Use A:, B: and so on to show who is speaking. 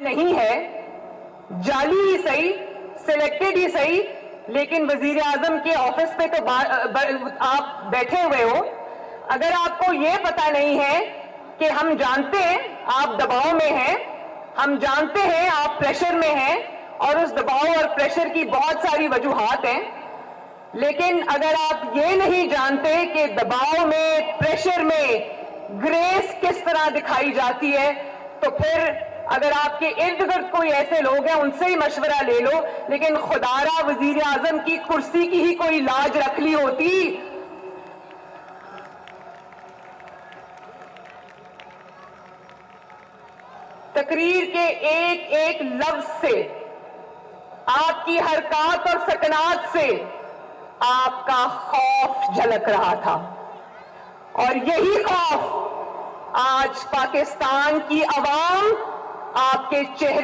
A: نہیں ہے, جعلی ہی صحیح, سلیکٹڈ ہی صحیح, لیکن وزیر اعظم کے آفس پہ تو آپ بیٹھے ہوئے ہو. اگر آپ کو یہ پتا نہیں ہے کہ ہم جانتے ہیں آپ دباؤ میں ہیں, ہم جانتے ہیں آپ پریشر میں ہیں, اور اس دباؤ اور پریشر کی بہت ساری وجوہات ہیں, لیکن اگر آپ یہ نہیں جانتے کہ دباؤ میں, پریشر میں گریس کس طرح دکھائی جاتی ہے, تو پھر اگر آپ کے ارد گرد کوئی ایسے لوگ ہیں ان سے ہی مشورہ لے لو. لیکن خدارا وزیر اعظم کی کرسی کی ہی کوئی لاج رکھ لی ہوتی. تقریر کے ایک ایک لفظ سے, آپ کی حرکات اور سکنات سے آپ کا خوف جھلک رہا تھا, اور یہی خوف آج پاکستان کی عوام آپ کے چہرے